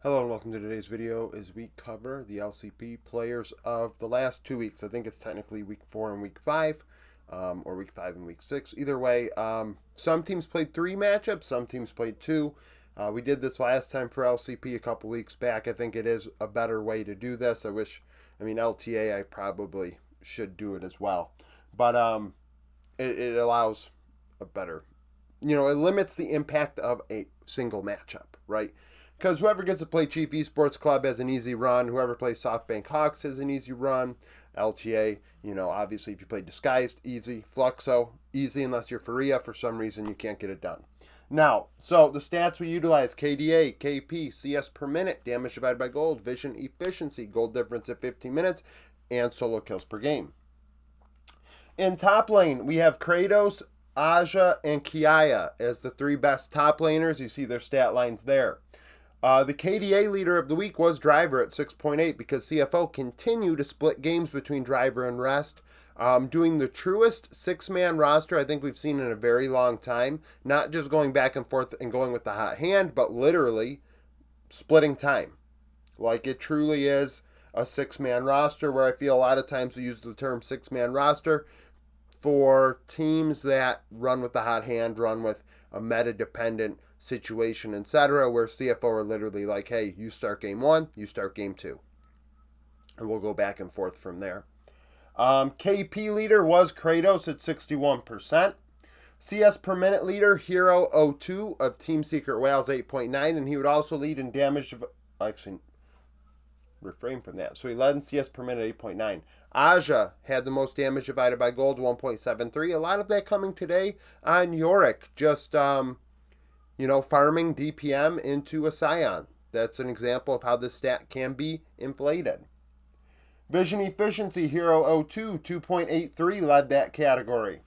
Hello and welcome to today's video as we cover the LCP players of the last 2 weeks. I think it's technically week 4 and week 5, or week 5 and week 6. Either way, some teams played 3 matchups, some teams played 2. We did this last time for LCP a couple weeks back. I think it is a better way to do this. LTA, I probably should do it as well. But it allows a better, it limits the impact of a single matchup, right? Because whoever gets to play Chief Esports Club has an easy run. Whoever plays SoftBank Hawks has an easy run. LTA, obviously if you play Disguised, easy. Fluxo, easy unless you're Faria. For some reason, you can't get it done. Now, so the stats we utilize: KDA, KP, CS per minute, damage divided by gold, vision efficiency, gold difference at 15 minutes, and solo kills per game. In top lane, we have Kratos, Aja, and Kiaya as the 3 best top laners. You see their stat lines there. The KDA leader of the week was Driver at 6.8 because CFO continued to split games between Driver and Rest, doing the truest 6-man roster I think we've seen in a very long time. Not just going back and forth and going with the hot hand, but literally splitting time. Like it truly is a 6-man roster, where I feel a lot of times we use the term 6-man roster for teams that run with the hot hand, run with a meta-dependent situation, etc., where CFO are literally like, hey, you start game 1, you start game 2. And we'll go back and forth from there. KP leader was Kratos at 61%. CS per minute leader, Hero02 of Team Secret Whales, 8.9, and he would also lead in damage. Actually, refrain from that. So he led in CS per minute, 8.9. Aja had the most damage divided by gold, 1.73. A lot of that coming today on Yorick, just farming DPM into a Scion. That's an example of how this stat can be inflated. Vision efficiency, Hero02, 2.83, led that category.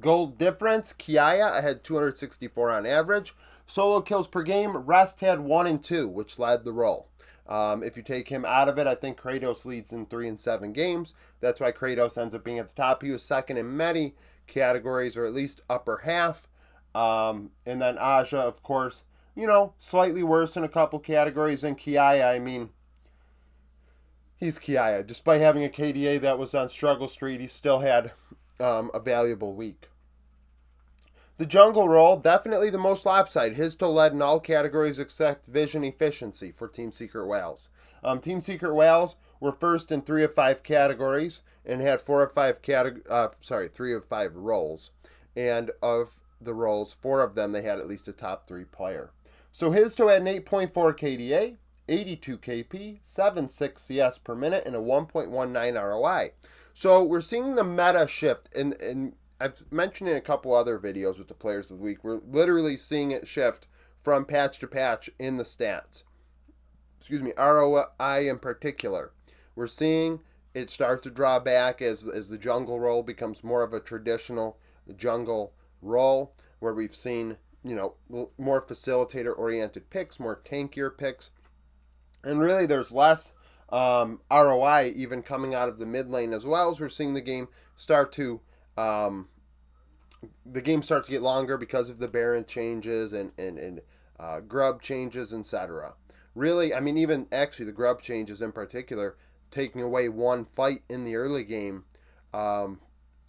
Gold difference, Kiaya had 264 on average. Solo kills per game, Rest had 1 and 2, which led the roll. If you take him out of it, I think Kratos leads in 3 and 7 games. That's why Kratos ends up being at the top. He was second in many categories, or at least upper half. And then Aja, of course, slightly worse in a couple categories. And Kiaya, he's Kiaya. Despite having a KDA that was on struggle street, he still had a valuable week. The jungle role, definitely the most lopsided. Histo led in all categories except vision efficiency for Team Secret Whales. Team Secret Whales were first in 3 of 5 categories and had 3 of 5 roles. And of the roles, 4 of them they had at least a top 3 player. So Histo had an 8.4 KDA, 82 KP, 7.6 CS per minute, and a 1.19 ROI. So we're seeing the meta shift, and I've mentioned in a couple other videos with the players of the week, we're literally seeing it shift from patch to patch in the stats. ROI in particular. We're seeing it start to draw back as the jungle role becomes more of a traditional jungle role, where we've seen, more facilitator-oriented picks, more tankier picks. And really there's less ROI even coming out of the mid lane, as well as we're seeing the game start to get longer because of the Baron changes and grub changes, etc. Really, even actually the grub changes in particular, taking away one fight in the early game that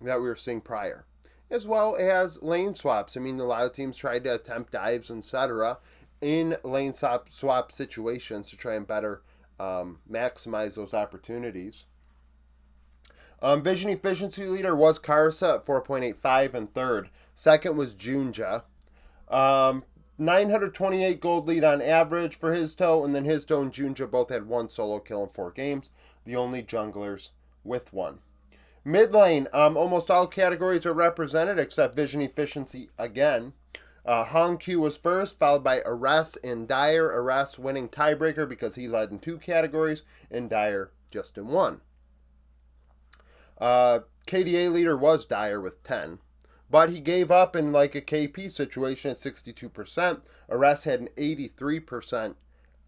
we were seeing prior. As well as lane swaps. A lot of teams tried to attempt dives, etc. in lane swap situations to try and better maximize those opportunities. Vision efficiency leader was Karsa at 4.85 and third. Second was Junja. 928 gold lead on average for Histo, and then Histo and Junja both had 1 solo kill in 4 games, the only junglers with 1. Mid lane, almost all categories are represented except vision efficiency again. Hong Q was first, followed by Ares and Dyer. Ares winning tiebreaker because he led in 2 categories, and Dyer just in 1. KDA leader was Dyer with 10, but he gave up in like a KP situation at 62%. Ares had an 83%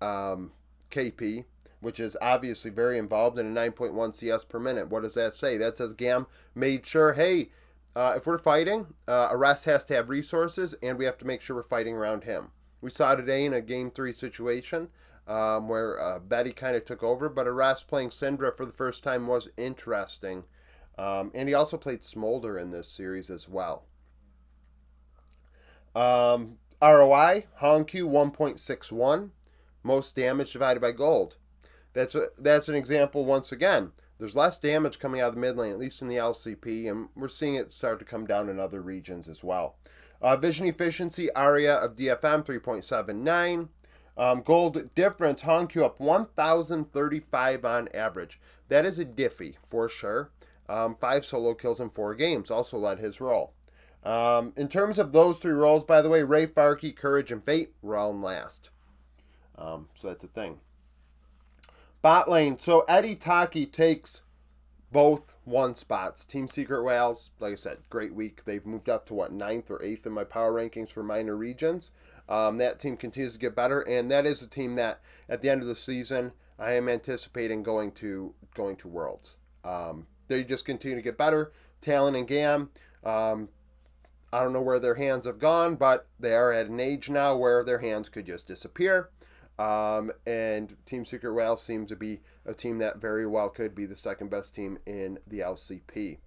KP, which is obviously very involved, in a 9.1 CS per minute. What does that say? That says Gam made sure, hey, if we're fighting, Ares has to have resources, and we have to make sure we're fighting around him. we saw today in a Game 3 situation where Betty kind of took over, but Arrest playing Syndra for the first time was interesting. And he also played Smolder in this series as well. ROI, Honku 1.61. Most damage divided by gold. That's an example once again. There's less damage coming out of the mid lane, at least in the LCP, and we're seeing it start to come down in other regions as well. Vision efficiency, Aria of DFM 3.79. Gold difference, Honku up 1,035 on average. That is a diffy for sure. 5 solo kills in 4 games also led his role. In terms of those 3 roles, by the way, Ray, Farkey, Courage, and Fate were all in last. So that's a thing. Bot lane. So Eddie Taki takes both 1 spots. Team Secret Whales, like I said, great week. They've moved up to 9th or 8th in my power rankings for minor regions. That team continues to get better, and that is a team that at the end of the season I am anticipating going to Worlds. They just continue to get better. Talon and Gam. I don't know where their hands have gone, but they are at an age now where their hands could just disappear. And Team Secret Whales seems to be a team that very well could be the second best team in the LCP.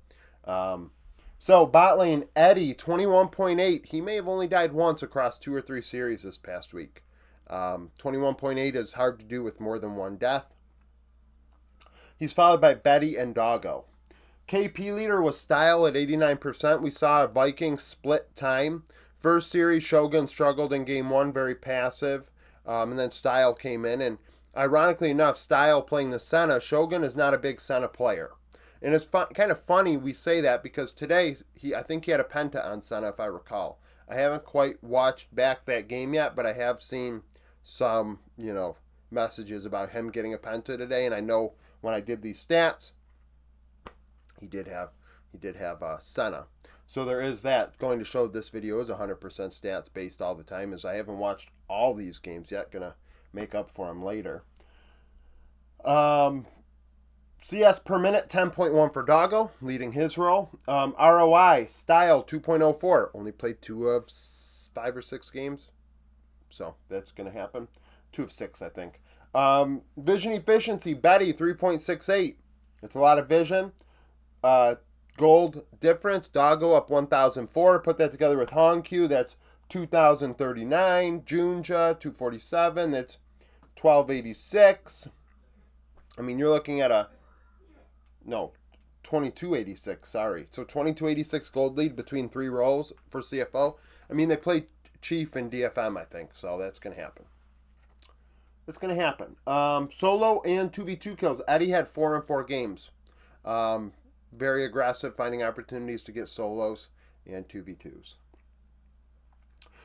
So bot lane, Eddie, 21.8. He may have only died once across 2 or 3 series this past week. 21.8 is hard to do with more than 1 death. He's followed by Betty and Doggo. KP leader was Style at 89%. We saw a Viking split time. First series, Shogun struggled in game 1, very passive. And then Style came in. And ironically enough, Style playing the Senna, Shogun is not a big Senna player. And it's kind of funny we say that because today, I think he had a Penta on Senna, if I recall. I haven't quite watched back that game yet, but I have seen some, messages about him getting a Penta today. And I know when I did these stats, he did have Senna. So there is that. Going to show this video is 100% stats based all the time, as I haven't watched all these games yet. Gonna make up for them later. CS per minute 10.1 for Doggo, leading his role. ROI Style 2.04. Only played 2 of 5 or 6 games, so that's gonna happen. 2 of 6, I think. Vision efficiency Betty 3.68. It's a lot of vision. Gold difference, Doggo up 1,004. Put that together with Honku, that's 2,039. Junja 247. That's 1,286. I mean, you're looking at 2286. Sorry, so 2286 gold lead between 3 roles for CFO. I mean, they played Chief and DFM, I think, so that's gonna happen. It's gonna happen. Solo and 2v2 kills. Eddie had 4 in 4 games. Very aggressive, finding opportunities to get solos and 2v2s.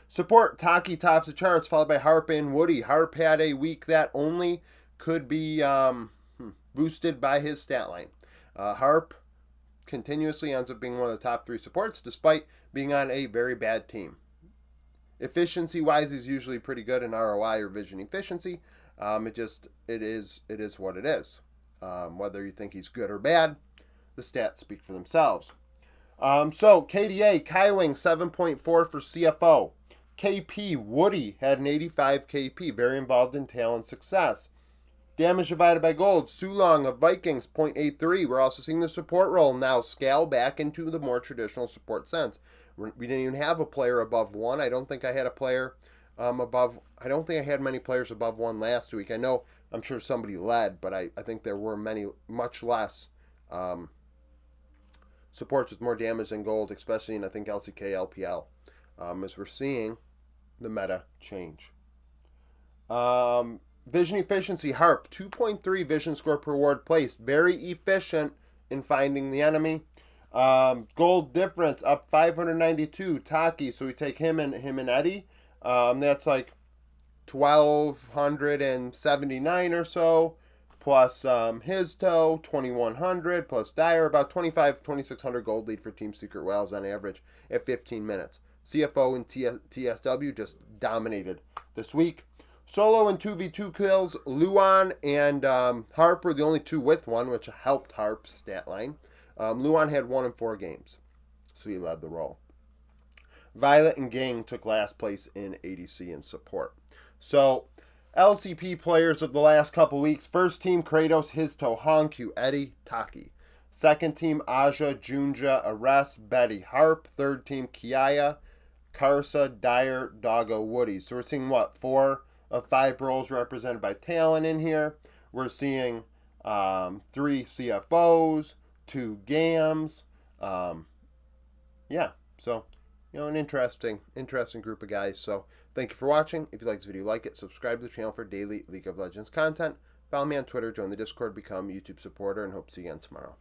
Support, Taki tops the charts, followed by Harp and Woody. Harp had a week that only could be boosted by his stat line. Harp continuously ends up being one of the top 3 supports, despite being on a very bad team. Efficiency-wise, he's usually pretty good in ROI or vision efficiency. It is what it is. Whether you think he's good or bad, the stats speak for themselves. So KDA, Kaiwing 7.4 for CFO. KP, Woody had an 85 KP, very involved in talent success. Damage divided by gold, Sulong of Vikings 0.83. We're also seeing the support role now scale back into the more traditional support sense. We didn't even have a player above 1. I don't think I had a player above. I don't think I had many players above 1 last week. I'm sure somebody led, but I think there were much less supports with more damage than gold, especially in, I think, LCK, LPL, as we're seeing the meta change. Vision efficiency, Harp, 2.3 vision score per ward placed. Very efficient in finding the enemy. Gold difference, up 592. Taki, so we take him and Eddie. That's like 1,279 or so. Plus his toe, 2,100, plus Dyer, about 2,600 gold lead for Team Secret Whales on average at 15 minutes. CFO and TSW just dominated this week. Solo and 2v2 kills, Luan and Harp were the only 2 with 1, which helped Harp's stat line. Luan had 1 in 4 games, so he led the role. Violet and Gang took last place in ADC and support. So, LCP players of the last couple weeks. First team, Kratos, Hizto, Honku, Eddie, Taki. Second team, Aja, Junja, Arrest, Betty, Harp. Third team, Kiaya, Karsa, Dyer, Doggo, Woody. So we're seeing, 4 of 5 roles represented by talent in here. We're seeing 3 CFOs, 2 GAMs. Yeah, so, an interesting group of guys. So thank you for watching. If you like this video, like it, subscribe to the channel for daily League of Legends content. Follow me on Twitter, join the Discord, become a YouTube supporter, and hope to see you again tomorrow.